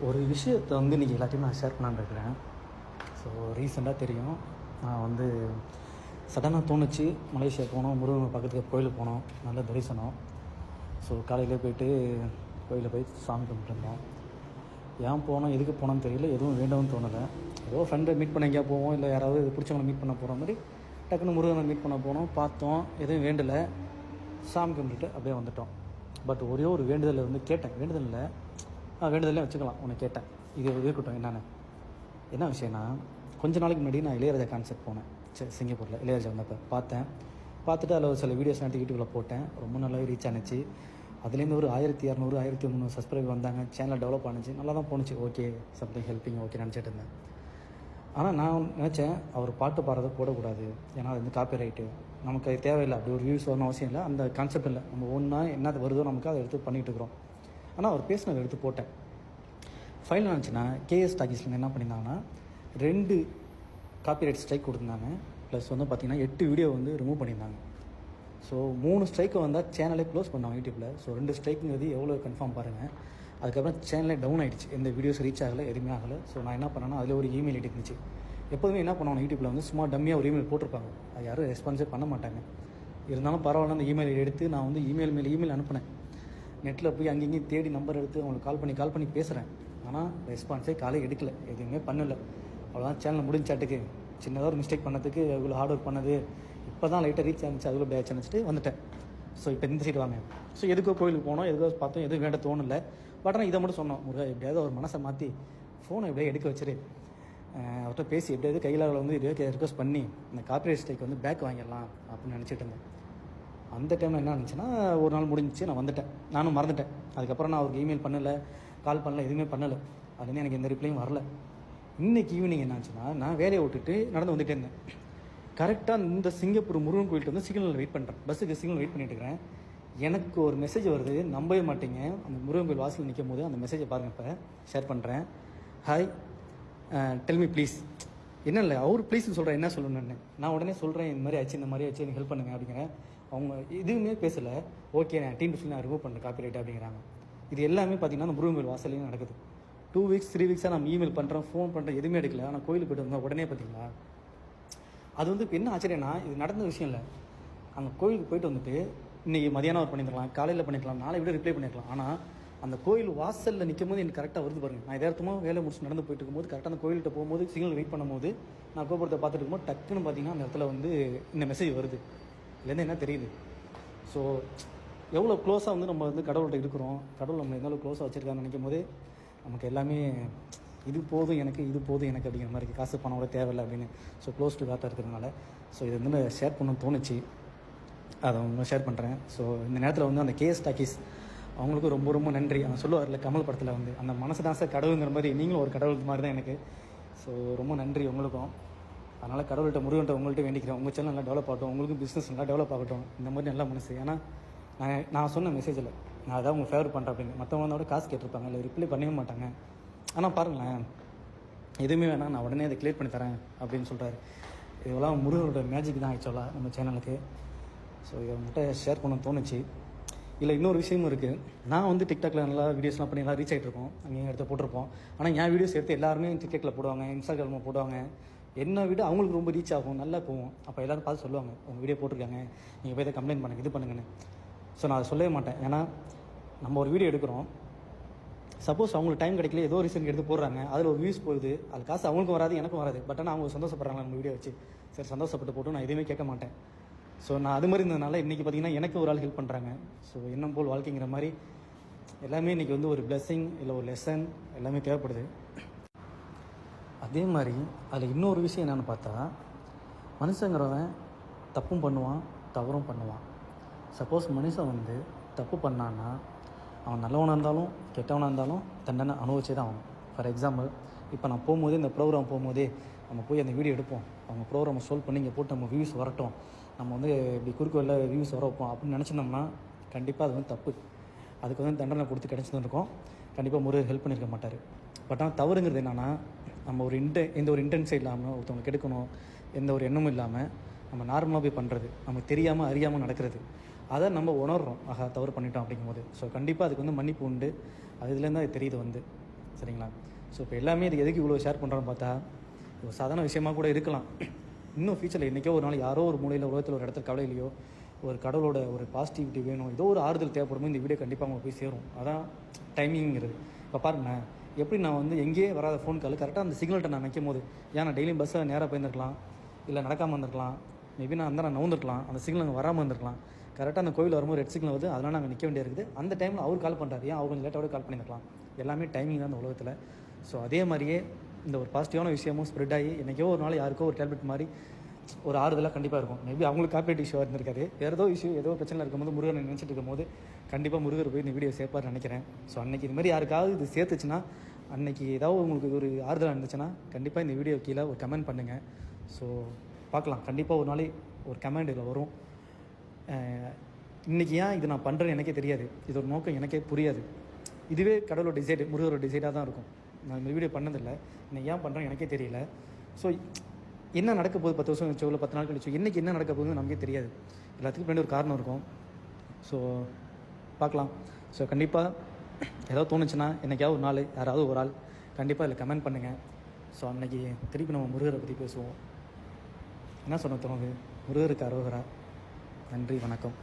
ஒரு விஷயத்தை வந்து இன்றைக்கி எல்லாத்தையும் நான் ஷேர் பண்ணலான்னு இருக்கிறேன். ஸோ ரீசெண்டாக தெரியும், நான் வந்து சடனாக தோணுச்சு மலேசியா போனோம், முருகன் பக்கத்துக்கு கோயிலுக்கு போனோம், நல்ல தரிசனம். ஸோ காலையிலே போய்ட்டு கோயிலில் போய் சாமி கும்பிட்டுருந்தோம். ஏன் போனோம், எதுக்கு போனோன்னு தெரியல, எதுவும் வேண்டும்னு தோணலை. ஏதோ ஃப்ரெண்டை மீட் பண்ண எங்கேயா போவோம், இல்லை யாராவது பிடிச்சவங்களை மீட் பண்ண போகிற மாதிரி டக்குன்னு முருகனை மீட் பண்ண போனோம், பார்த்தோம், எதுவும் வேண்டலை, சாமி கும்பிட்டுட்டு அப்படியே வந்துட்டோம். பட் ஒரே ஒரு வேண்டுதலை வந்து கேட்டேன், வேண்டுதலில் வேண்டுதலே வச்சுக்கலாம், உன்னை கேட்டேன், இது இருக்கட்டும். என்ன விஷயம்னா, கொஞ்ச நாளைக்கு முன்னாடி நான் இளையராஜா கான்செர்ட் போனேன், சிங்கப்பூரில். இளையராஜா வந்தப்போ பார்த்துட்டு அதில் சில வீடியோஸ் எடுத்து யூடியூப்பில் போட்டேன். ரொம்ப நல்லாவே ரீச் ஆனிச்சு. அதுலேருந்து ஒரு 1200 1300 சப்ஸ்கிரைபர் வந்தாங்க. சேனல் டெவலப் ஆனிச்சு, நல்லா தான் போணுச்சு. ஓகே, சம்திங் ஹெல்ப்பிங், ஓகே நினச்சிட்டு இருந்தேன். ஆனால் நான் நினச்சேன், அவர் பாட்டு பாடுறதை போடக்கூடாது, ஏன்னா அது வந்து காப்பி ரைட்டு, நமக்கு அது தேவையில்லை, அப்படி ஒரு வியூஸ் வரணும் அவசியம் இல்லை, அந்த கான்செப்ட் இல்லை. நம்ம ஒன்றா என்ன வருதோ நமக்கு அதை எடுத்து பண்ணிகிட்டு இருக்கிறோம். ஆனால் அவர் பேசினதை எடுத்து போட்டேன். ஃபைல் நினச்சின்னா கேஎஸ் டாக்கீஸில் என்ன பண்ணியிருந்தாங்கன்னா 2 காப்பிரைட் ஸ்ட்ரைக் கொடுத்துருந்தாங்க. ப்ளஸ் வந்து பார்த்திங்கன்னா 8 வீடியோ வந்து ரிமூவ் பண்ணியிருந்தாங்க. ஸோ 3 ஸ்ட்ரைக்கு வந்தால் சேனலே க்ளோஸ் பண்ணாங்க யூடியூப்பில். ஸோ 2 ஸ்ட்ரைக்குங்கிறது எவ்வளோ கன்ஃபார்ம் பாருங்கள். அதுக்கப்புறம் சேனலே டவுன் ஆகிடுச்சு, எந்த வீடியோஸ் ரீச் ஆகலை, எதுவுமே ஆகலை. ஸோ நான் என்ன பண்ணேன்னா, அதில் ஒரு இமெயில் ஐடி இருந்துச்சு. எப்போதுமே என்ன பண்ணுவாங்க, யூடியூப்பில் வந்து சும்மா டம்மியாக ஒரு இமெயில் போட்டிருப்பாங்க, அது யாரும் ரெஸ்பான்ஸே பண்ண மாட்டாங்க. இருந்தாலும் பரவாயில்ல, அந்த இமெயில் எடுத்து நான் வந்து இமெயில் மேலே இமெயில் அனுப்பினேன். நெட்டில் போய் அங்கேயும் தேடி நம்பர் எடுத்து அவங்களுக்கு கால் பண்ணி பேசுகிறேன். ஆனால் ரெஸ்பான்ஸே காலே எடுக்கலை, எதுவுமே பண்ணலை. அவ்வளோதான், சேனல் முடிஞ்சாட்டுக்கு. சின்னதாக ஒரு மிஸ்டேக் பண்ணதுக்கு இவ்வளோ ஹார்ட் ஒர்க் பண்ணது, இப்போ தான் லைட்டாக ரீச் ஆனிச்சு, அதுக்குள்ளே பேட்ச் நினச்சிட்டு வந்துட்டேன். ஸோ இப்போ இந்த சைடு வாங்க. ஸோ எதுக்கோ கோயிலுக்கு போனோம், எதுக்கோ பார்த்தோம், எதுவும் வேண்ட தோணலை. பட் ஆனால் இதை மட்டும் சொன்னோம், முருகா எப்படியாவது ஒரு மனசை மாற்றி ஃபோனை எப்படியா எடுக்க வச்சுரு, அவர்கிட்ட பேசி எப்படியாவது கையில் வந்து ரிக்வஸ்ட் பண்ணி இந்த காப்பிரைட் ஸ்ட்ரைக் வந்து பேக் வாங்கிடலாம் அப்படின்னு நினச்சிட்டு இருந்தேன். அந்த டைமில் என்ன இருந்துச்சுன்னா, ஒரு நாள் முடிஞ்சிச்சு, நான் வந்துட்டேன், நானும் மறந்துட்டேன். அதுக்கப்புறம் நான் அவருக்கு இமெயில் பண்ணலை, கால் பண்ணலை, எதுவுமே பண்ணலை. அதுலேருந்து எனக்கு எந்த ரிப்ளையும் வரல. இன்றைக்கி ஈவினிங் என்னாச்சுன்னா, நான் வேலையை விட்டுட்டு நடந்து வந்துகிட்டே இருந்தேன். கரெக்டாக இந்த சிங்கப்பூர் முருகன் கோயில்கிட்ட வந்து சிக்னல் வெயிட் பண்ணுறேன், பஸ்ஸுக்கு சிக்னல் வெயிட் பண்ணிட்டு இருக்கிறேன். எனக்கு ஒரு மெசேஜ் வருது, நம்பவே மாட்டீங்க. அந்த முருகன் கோயில் வாசலில் நிற்கும் போது அந்த மெசேஜை பாருங்கள், இப்போ ஷேர் பண்ணுறேன். Hi, tell me please. என்ன இல்லை, அவர் ப்ளீஸ்னு சொல்கிறேன், என்ன சொல்லணுன்னு நான் உடனே சொல்கிறேன், இந்த மாதிரி ஆச்சு, இந்த மாதிரி ஆச்சு, எனக்கு ஹெல்ப் பண்ணுங்க அப்படிங்கிறேன். அவங்க எதுவுமே பேசலை. ஓகே, நான் டீம் சொல்லி நான் ரிமூவ் பண்ணுறேன் காப்பி ரைட் அப்படிங்கிறாங்க. இது எல்லாமே பார்த்தீங்கன்னா அந்த முருகன் கோயில் வாசலையும் நடக்குது. 2 வீக்ஸ் 3 வீக்ஸாக நான் இமெயில் பண்ணுறேன், ஃபோன் பண்ணுறேன், எதுவுமே எடுக்கல. ஆனால் கோயிலுக்கு போய்ட்டு வந்தால் உடனே பார்த்தீங்களா, அது வந்து இப்போ என்ன ஆச்சரியன்னா, இது நடந்த விஷயம் இல்லை. அங்கே கோயிலுக்கு போயிட்டு வந்துட்டு இன்றைக்கி மதியானம் ஒரு பண்ணியிருக்கலாம், காலையில் பண்ணியிருக்கலாம், நாளை விட ரிப்ளை பண்ணியிருக்கலாம். ஆனால் அந்த கோயில் வாசலில் நிற்கும் போது எனக்கு கரெக்டாக வருது பாருங்கள். நான் எதார்த்தமாக வேலை முடிச்சு நடந்து போயிட்டு இருக்கும்போது கரெக்டாக அந்த கோயில்கிட்ட போகும்போது சிக்னல் வெயிட் பண்ணும்போது நான் கோபுரத்தை பார்த்துட்டு இருக்கும்போது டக்குன்னு பார்த்தீங்கன்னா அந்த இடத்துல வந்து இந்த மெசேஜ் வருது. இதுலேருந்து என்ன தெரியுது, ஸோ எவ்வளோ க்ளோஸாக வந்து நம்ம வந்து கடவுள்கிட்ட இருக்கிறோம், கடவுள் நம்ம எந்த அளவு க்ளோஸாக வச்சுருக்கான்னு நினைக்கும் போது நமக்கு எல்லாமே இது போதும் எனக்கு, இது போதும் எனக்கு அப்படிங்கிற மாதிரி, காசு பணம் கூட தேவையில்லை அப்படின்னு. ஸோ க்ளோஸ் டு காட்டாக இருக்கிறதுனால ஸோ இது வந்து ஷேர் பண்ணணும்னு தோணுச்சு, அதை அவங்க ஷேர் பண்ணுறேன். ஸோ இந்த நேரத்தில் வந்து அந்த கேஎஸ் டாக்கீஸ் அவங்களுக்கும் ரொம்ப ரொம்ப நன்றி. அவன் சொல்லுவார்ல கமல் படத்தில் வந்து, அந்த மனசு தான் சார் கடவுளுங்கிற மாதிரி, நீங்களும் ஒரு கடவுள் மாதிரி தான் எனக்கு. ஸோ ரொம்ப நன்றி உங்களுக்கும். அதனால் கடவுள்கிட்ட முருகன்ட்ட உங்கள்கிட்ட வேண்டிக்கிறேன், உங்கள் சேனல் நல்லா டெவலப் ஆகட்டும், உங்களுக்கும் பிஸ்னஸ் நல்லா டெவலப் ஆகட்டும், இந்த மாதிரி நல்ல மனசு. ஏன்னா நான் சொன்ன மெசேஜில் நான் அதான் உங்கள் ஃபேவர் பண்ணுறேன் அப்படின்னு. மற்றவங்க வந்தோட காசு கேட்டிருப்பாங்க, இல்லை ரிப்ளை பண்ணவே மாட்டாங்க. ஆனால் பாருங்களேன், எதுவுமே வேணாம், நான் உடனே அதை கிளியர் பண்ணி தரேன் அப்படின்னு சொல்கிறாரு. இதெல்லாம் முருகனோட மேஜிக் தான் ஆக்சுவலாக நம்ம சேனலுக்கு. ஸோ இதை உங்கள்கிட்ட ஷேர் பண்ண தோணுச்சு. இல்லை இன்னொரு விஷயமும் இருக்குது, நான் வந்து டிக்டாக்ல நல்லா வீடியோஸ்லாம் பண்ணி நல்லா ரீச் ஆகிட்டு இருக்கோம், அங்கேயும் எடுத்து போட்டிருப்போம். ஆனால் என் வீடியோஸ் எடுத்து எல்லாருமே டிக்டாக்ல போடுவாங்க, இன்ஸ்டாகிராமில் போடுவாங்க. என்னை விட அவங்களுக்கு ரொம்ப ரீச் ஆகும், நல்லா போகும். அப்போ எல்லோரும் பார்த்து சொல்லுவாங்க, உங்கள் வீடியோ போட்டிருக்காங்க, நீங்கள் போய் இதை கம்ப்ளைண்ட் பண்ணுங்கள், இது பண்ணுங்கன்னு. ஸோ நான் அதை சொல்லவே மாட்டேன். ஏன்னா நம்ம ஒரு வீடியோ எடுக்கிறோம், சப்போஸ் அவங்களுக்கு டைம் கிடைக்கல, ஏதோ ரீசனுக்கு எடுத்து போடுறாங்க, அதில் ஒரு வியூஸ் போகுது, அது காசு அவங்களுக்கும் வராது, எனக்கும் வராது. பட் ஆனால் அவங்க சந்தோஷப்படுறாங்க நம்ம வீடியோ வச்சு, சரி சந்தோஷப்பட்டு போட்டு நான் எதுவுமே கேட்க மாட்டேன். ஸோ நான் அது மாதிரி இருந்ததுனால இன்றைக்கி பார்த்திங்கன்னா எனக்கு ஒரு ஆள் ஹெல்ப் பண்ணுறாங்க. ஸோ எண்ணம் போல் வாழ்க்கைங்கிற மாதிரி எல்லாமே இன்றைக்கி வந்து ஒரு பிளெஸ்ஸிங், இல்லை ஒரு லெசன் எல்லாமே தேவைப்படுது. அதே மாதிரி அதில் இன்னொரு விஷயம் என்னென்னு பார்த்தா, மனுஷங்கிறவன் தப்பும் பண்ணுவான், தவறும் பண்ணுவான். சப்போஸ் மனுஷன் வந்து தப்பு பண்ணான்னா அவன் நல்லவனாக இருந்தாலும் கெட்டவனாக இருந்தாலும் தண்டனை அனுபவிச்சே தான் ஆகணும். ஃபார் எக்ஸாம்பிள், இப்போ நான் போகும்போதே, இந்த ப்ரோக்ராம் போகும்போதே நம்ம போய் அந்த வீடியோ எடுப்போம், அவங்க ப்ரோக்ராமை சால்வ் பண்ணி இங்கே போட்டு நம்ம வியூஸ் வரட்டும், நம்ம வந்து இப்படி குறுக்கோல்ல வியூஸ் வர வைப்போம் அப்படின்னு நினச்சிருந்தோம்னா கண்டிப்பாக அது வந்து தப்பு. அதுக்கு வந்து தண்டனை கொடுத்து கிடச்சிருந்துருக்கோம், கண்டிப்பாக முருகர் ஹெல்ப் பண்ணியிருக்க மாட்டார். பட் ஆனால் தவறுங்கிறது என்னென்னா, நம்ம ஒரு எந்த ஒரு இன்டென்ஷன் இல்லாமல் ஒருத்தவங்க கெடுக்கணும், எந்த ஒரு எண்ணமும் இல்லாமல் நம்ம நார்மலாக போய் பண்ணுறது, நமக்கு தெரியாமல் அறியாமல் நடக்கிறது, அதை நம்ம உணர்றோம், ஆகா தவறு பண்ணிட்டோம் அப்படிங்கும்போது. ஸோ கண்டிப்பாக அதுக்கு வந்து மன்னிப்பு உண்டு, அது இதுலேருந்து அது தெரியுது வந்து. சரிங்களா? ஸோ இப்போ எல்லாமே இது எதுக்கு இவ்வளோ ஷேர் பண்ணுறோன்னு பார்த்தா, ஒரு சாதாரண விஷயமா கூட இருக்கலாம். இன்னும் ஃபியூச்சரில் என்றைக்கோ ஒரு நாள் யாரோ ஒரு மூலையில் உலகத்தில் ஒரு இடத்துல கவலையிலையோ ஒரு கடவுளோட ஒரு பாசிட்டிவிட்டி வேணும், ஏதோ ஒரு ஆறுதல் தேவைப்படுமோ இந்த வீடியோ கண்டிப்பாக அவங்க போய் சேரும். அதான் டைமிங்கிறது. இப்போ பாருங்களேன், எப்படி நான் வந்து எங்கேயே வராத ஃபோன் கால் கரெக்டாக அந்த சிக்னல்கிட்ட நான் நிற்கும் போது, ஏன் நான் டெய்லியும் பஸ்ஸை நேராக போயிருந்துருக்கலாம், இல்லை நடக்காமல் இருந்திருக்கலாம், மேபி நான் நான் நவுந்துருக்கலாம், அந்த சிக்னல் அங்கே வராமல் இருந்திருக்கலாம். கரெக்டாக அந்த கோவில் வரும்போது ரெட் சிக்னல் வருது, அதனால் நாங்கள் நிற்க வேண்டிய இருக்குது. அந்த டைமில் அவர் கால் பண்ணுறாரு, ஏன் அவர் கொஞ்சம் லேட்டாக கால் பண்ணியிருக்கலாம். எல்லாமே டைமிங் தான் இந்த உலகத்தில். ஸோ அதே மாதிரியே இந்த ஒரு பாசிட்டிவான விஷயமும் ஸ்ப்ரெட் ஆகி என்றைக்கோ ஒரு நாள் யாருக்கோ ஒரு டேப்லெட் மாதிரி ஒரு ஆறுதலாக கண்டிப்பாக இருக்கும். மேபி அவங்களுக்கு காப்பரேட் இஷ்யூவாக இருந்திருக்காது, வேறு ஏதோ இஷ்யூ ஏதோ பிரச்சனை இருக்கும்போது முருகனை நினச்சிட்டு இருக்கும்போது கண்டிப்பாக முருகர் போய் இந்த வீடியோ சேர்ப்பார்னு நினைக்கிறேன். ஸோ அன்றைக்கி இது மாதிரி யாருக்காவது இது சேர்த்துச்சுன்னா, அன்றைக்கி ஏதாவது உங்களுக்கு ஒரு ஆறுதலாக இருந்துச்சுன்னா கண்டிப்பாக இந்த வீடியோ கீழே ஒரு கமெண்ட் பண்ணுங்கள். ஸோ பார்க்கலாம், கண்டிப்பாக ஒரு நாளை ஒரு கமெண்ட் இதில் வரும். இன்றைக்கி ஏன் இது நான் பண்ணுறேன்னு எனக்கே தெரியாது, இது ஒரு நோக்கம் எனக்கே புரியாது. இதுவே கடவுளோட டிசைடு, முருகரோட டிசைடாக தான் இருக்கும். நான் இந்த வீடியோ பண்ணதில்லை, இன்னைக்கு ஏன் பண்ணுறேன் எனக்கே தெரியல. ஸோ என்ன நடக்க போகுது 10 வருஷம் கழிச்சோ இல்லை 10 நாள் கழிச்சோ இன்றைக்கி என்ன நடக்க போகுதுன்னு நமக்கே தெரியாது. எல்லாத்துக்கும் பின்னாடி ஒரு காரணம் இருக்கும். ஸோ பார்க்கலாம். ஸோ கண்டிப்பாக ஏதாவது தோணுச்சுன்னா என்றைக்காவது ஒரு நாள் யாராவது ஒரு ஆள் கண்டிப்பாக இதில் கமெண்ட் பண்ணுங்கள். ஸோ அன்றைக்கி திருப்பி நம்ம முருகரை பற்றி பேசுவோம். என்ன சொன்ன தோணுது? முருகருக்கு அரோகரா. நன்றி, வணக்கம்.